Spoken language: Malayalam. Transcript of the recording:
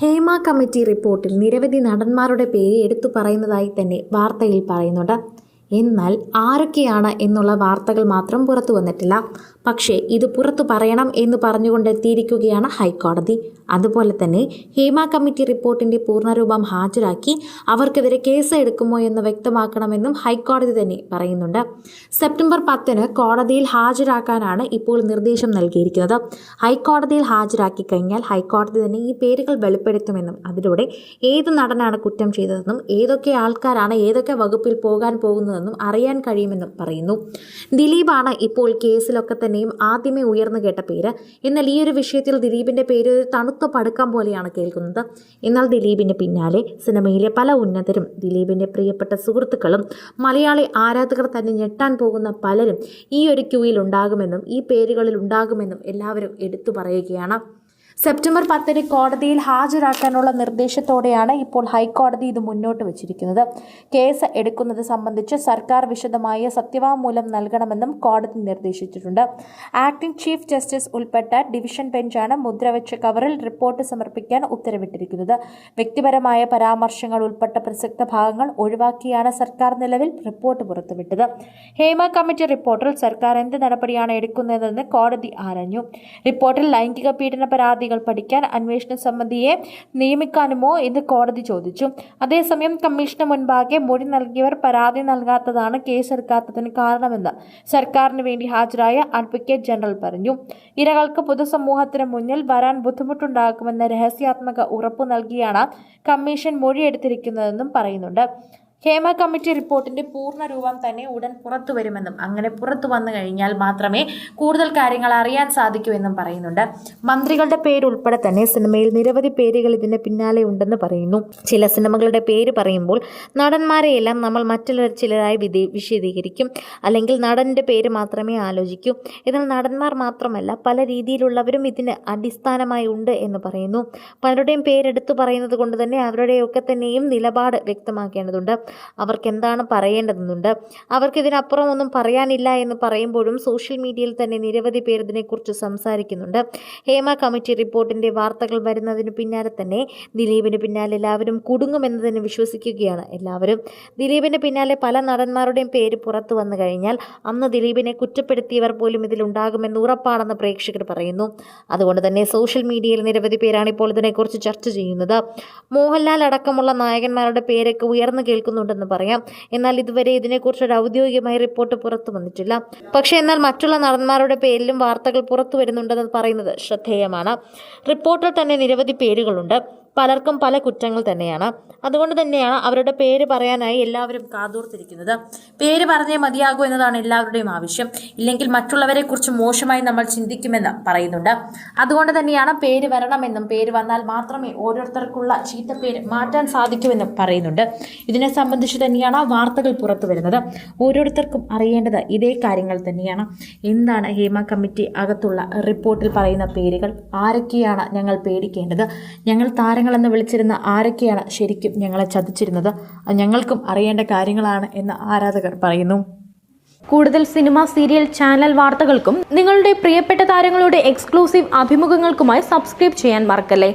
ഹേമ കമ്മിറ്റി റിപ്പോർട്ടിൽ നിരവധി നടന്മാരുടെ പേര് എടുത്തു പറയുന്നതായി തന്നെ വാർത്തയിൽ പറയുന്നുണ്ട്. എന്നാൽ ആരൊക്കെയാണ് എന്നുള്ള വാർത്തകൾ മാത്രം പുറത്തു വന്നിട്ടില്ല. പക്ഷേ ഇത് പുറത്തു പറയണം എന്ന് പറഞ്ഞുകൊണ്ട് എത്തിയിരിക്കുകയാണ് ഹൈക്കോടതി. അതുപോലെ തന്നെ ഹേമ കമ്മിറ്റി റിപ്പോർട്ടിന്റെ പൂർണ്ണരൂപം ഹാജരാക്കി അവർക്കെതിരെ കേസ് എടുക്കുമോ എന്ന് വ്യക്തമാക്കണമെന്നും ഹൈക്കോടതി തന്നെ പറയുന്നുണ്ട്. സെപ്റ്റംബർ 10 കോടതിയിൽ ഹാജരാക്കാനാണ് ഇപ്പോൾ നിർദ്ദേശം നൽകിയിരിക്കുന്നത്. ഹൈക്കോടതിയിൽ ഹാജരാക്കി കഴിഞ്ഞാൽ ഹൈക്കോടതി തന്നെ ഈ പേരുകൾ വെളിപ്പെടുത്തുമെന്നും അതിലൂടെ ഏത് നടനാണ് കുറ്റം ചെയ്തതെന്നും ഏതൊക്കെ ആൾക്കാരാണ് ഏതൊക്കെ വകുപ്പിൽ പോകാൻ പോകുന്നതെന്നും അറിയാൻ കഴിയുമെന്നും പറയുന്നു. ദിലീപാണ് ഇപ്പോൾ കേസിലൊക്കെ തന്നെയും ആദ്യമേ ഉയർന്നു കേട്ട പേര്. എന്നാൽ ഈ ഒരു വിഷയത്തിൽ ദിലീപിന്റെ പേര് ഒരു തണുത്ത പടുക്കം പോലെയാണ് കേൾക്കുന്നത്. എന്നാൽ ദിലീപിന് പിന്നാലെ സിനിമയിലെ പല ഉന്നതരും ദിലീപിന്റെ പ്രിയപ്പെട്ട സുഹൃത്തുക്കളും മലയാളി ആരാധകർ തന്നെ ഞെട്ടാൻ പോകുന്ന പലരും ഈ ഒരു ക്യൂയിൽ ഉണ്ടാകുമെന്നും ഈ പേരുകളിൽ ഉണ്ടാകുമെന്നും എല്ലാവരും എടുത്തു പറയുകയാണ്. സെപ്റ്റംബർ 10 കോടതിയിൽ ഹാജരാക്കാനുള്ള നിർദ്ദേശത്തോടെയാണ് ഇപ്പോൾ ഹൈക്കോടതി ഇത് മുന്നോട്ട് വച്ചിരിക്കുന്നത്. കേസ് എടുക്കുന്നത് സംബന്ധിച്ച് സർക്കാർ വിശദമായ സത്യവാങ്മൂലം നൽകണമെന്നും കോടതി നിർദ്ദേശിച്ചിട്ടുണ്ട്. ആക്ടിംഗ് ചീഫ് ജസ്റ്റിസ് ഉൾപ്പെട്ട ഡിവിഷൻ ബെഞ്ചാണ് മുദ്രവെച്ച കവറിൽ റിപ്പോർട്ട് സമർപ്പിക്കാൻ ഉത്തരവിട്ടിരിക്കുന്നത്. വ്യക്തിപരമായ പരാമർശങ്ങൾ ഉൾപ്പെട്ട പ്രസക്ത ഭാഗങ്ങൾ ഒഴിവാക്കിയാണ് സർക്കാർ നിലവിൽ റിപ്പോർട്ട് പുറത്തുവിട്ടത്. ഹേമ കമ്മിറ്റി റിപ്പോർട്ടിൽ സർക്കാർ എന്ത് നടപടിയാണ് എടുക്കുന്നതെന്ന് കോടതി ആരാഞ്ഞു. റിപ്പോർട്ടിൽ ലൈംഗിക പീഡന പരാതി പഠിക്കാൻ അന്വേഷണ സമിതിയെ നിയമിക്കാനുമോ എന്ന് കോടതി ചോദിച്ചു. അതേസമയം കമ്മീഷന് മുൻപാകെ മൊഴി നൽകിയവർ പരാതി നൽകാത്തതാണ് കേസെടുക്കാത്തതിന് കാരണമെന്ന് സർക്കാരിന് വേണ്ടി ഹാജരായ അഡ്വക്കേറ്റ് ജനറൽ പറഞ്ഞു. ഇരകൾക്ക് പൊതുസമൂഹത്തിന് മുന്നിൽ വരാൻ ബുദ്ധിമുട്ടുണ്ടാകുമെന്ന രഹസ്യാത്മക ഉറപ്പു നൽകിയാണ് കമ്മീഷൻ മൊഴിയെടുത്തിരിക്കുന്നതെന്നും പറയുന്നുണ്ട്. ഹേമ കമ്മിറ്റി റിപ്പോർട്ടിന്റെ പൂർണ്ണ രൂപം തന്നെ ഉടൻ പുറത്തു വരുമെന്നും അങ്ങനെ പുറത്തു വന്നു കഴിഞ്ഞാൽ മാത്രമേ കൂടുതൽ കാര്യങ്ങൾ അറിയാൻ സാധിക്കൂ എന്നും പറയുന്നുണ്ട്. മന്ത്രികളുടെ പേരുൾപ്പെടെ തന്നെ സിനിമയിൽ നിരവധി പേരുകൾ ഇതിന് പിന്നാലെ ഉണ്ടെന്ന് പറയുന്നു. ചില സിനിമകളുടെ പേര് പറയുമ്പോൾ നടന്മാരെയെല്ലാം നമ്മൾ ചിലരായി വിശദീകരിക്കും, അല്ലെങ്കിൽ നടന്റെ പേര് മാത്രമേ ആലോചിക്കൂ. എന്നാൽ നടന്മാർ മാത്രമല്ല, പല രീതിയിലുള്ളവരും ഇതിന് അടിസ്ഥാനമായി ഉണ്ട് എന്ന് പറയുന്നു. പലരുടെയും പേരെടുത്തു പറയുന്നത് കൊണ്ട് തന്നെ അവരുടെയൊക്കെ തന്നെയും നിലപാട് വ്യക്തമാക്കേണ്ടതുണ്ട്. അവർക്ക് എന്താണ് പറയേണ്ടതെന്നുണ്ട്. അവർക്ക് ഇതിനപ്പുറം ഒന്നും പറയാനില്ല എന്ന് പറയുമ്പോഴും സോഷ്യൽ മീഡിയയിൽ തന്നെ നിരവധി പേർ ഇതിനെക്കുറിച്ച് സംസാരിക്കുന്നുണ്ട്. ഹേമ കമ്മിറ്റി റിപ്പോർട്ടിന്റെ വാർത്തകൾ വരുന്നതിന് പിന്നാലെ തന്നെ ദിലീപിന് പിന്നാലെ എല്ലാവരും കുടുങ്ങുമെന്ന് തന്നെ വിശ്വസിക്കുകയാണ് എല്ലാവരും. ദിലീപിന് പിന്നാലെ പല നടന്മാരുടെയും പേര് പുറത്തു വന്നു കഴിഞ്ഞാൽ അന്ന് ദിലീപിനെ കുറ്റപ്പെടുത്തിയവർ പോലും ഇതിലുണ്ടാകുമെന്ന് ഉറപ്പാണെന്ന് പ്രേക്ഷകർ പറയുന്നു. അതുകൊണ്ട് തന്നെ സോഷ്യൽ മീഡിയയിൽ നിരവധി പേരാണ് ഇപ്പോൾ ഇതിനെക്കുറിച്ച് ചർച്ച ചെയ്യുന്നത്. മോഹൻലാൽ അടക്കമുള്ള നായകന്മാരുടെ പേരൊക്കെ ഉയർന്നു കേൾക്കുന്നുണ്ടെന്ന് പറയാം. എന്നാൽ ഇതുവരെ ഇതിനെക്കുറിച്ച് ഒരു ഔദ്യോഗികമായ റിപ്പോർട്ട് പുറത്തു വന്നിട്ടില്ല. പക്ഷേ എന്നാൽ മറ്റുള്ള നടന്മാരുടെ പേരിലും വാർത്തകൾ പുറത്തു വരുന്നുണ്ടെന്ന് പറയുന്നത് ശ്രദ്ധേയമാണ്. റിപ്പോർട്ടിൽ തന്നെ നിരവധി പേരുകളുണ്ട്. പലർക്കും പല കുറ്റങ്ങൾ തന്നെയാണ്. അതുകൊണ്ട് തന്നെയാണ് അവരുടെ പേര് പറയാനായി എല്ലാവരും കാതോർത്തിരിക്കുന്നത്. പേര് പറഞ്ഞേ മതിയാകൂ എന്നതാണ് എല്ലാവരുടെയും ആവശ്യം. ഇല്ലെങ്കിൽ മറ്റുള്ളവരെ കുറിച്ച് മോശമായി നമ്മൾ ചിന്തിക്കുമെന്ന് പറയുന്നുണ്ട്. അതുകൊണ്ട് തന്നെയാണ് പേര് വരണമെന്നും പേര് വന്നാൽ മാത്രമേ ഓരോരുത്തർക്കുള്ള ചീത്തപ്പേര് മാറ്റാൻ സാധിക്കുമെന്നും പറയുന്നുണ്ട്. ഇതിനെ സംബന്ധിച്ച് തന്നെയാണ് വാർത്തകൾ പുറത്തു വരുന്നത്. ഓരോരുത്തർക്കും അറിയേണ്ടത് ഇതേ കാര്യങ്ങൾ തന്നെയാണ്. എന്താണ് ഹേമ കമ്മിറ്റി അകത്തുള്ള റിപ്പോർട്ടിൽ പറയുന്ന പേരുകൾ? ആരൊക്കെയാണ് ഞങ്ങൾ പേടിക്കേണ്ടത്? ഞങ്ങൾ താരങ്ങളെന്ന് വിളിച്ചിരുന്ന ആരൊക്കെയാണ് ശരിക്കും ഞങ്ങളെ ചതിച്ചിരുന്നത്? ഞങ്ങൾക്കും അറിയേണ്ട കാര്യങ്ങളാണ് എന്ന് ആരാധകർ പറയുന്നു. കൂടുതൽ സിനിമ, സീരിയൽ, ചാനൽ വാർത്തകൾക്കും നിങ്ങളുടെ പ്രിയപ്പെട്ട താരങ്ങളുടെ എക്സ്ക്ലൂസീവ് അഭിമുഖങ്ങൾക്കുമായി സബ്സ്ക്രൈബ് ചെയ്യാൻ മറക്കല്ലേ.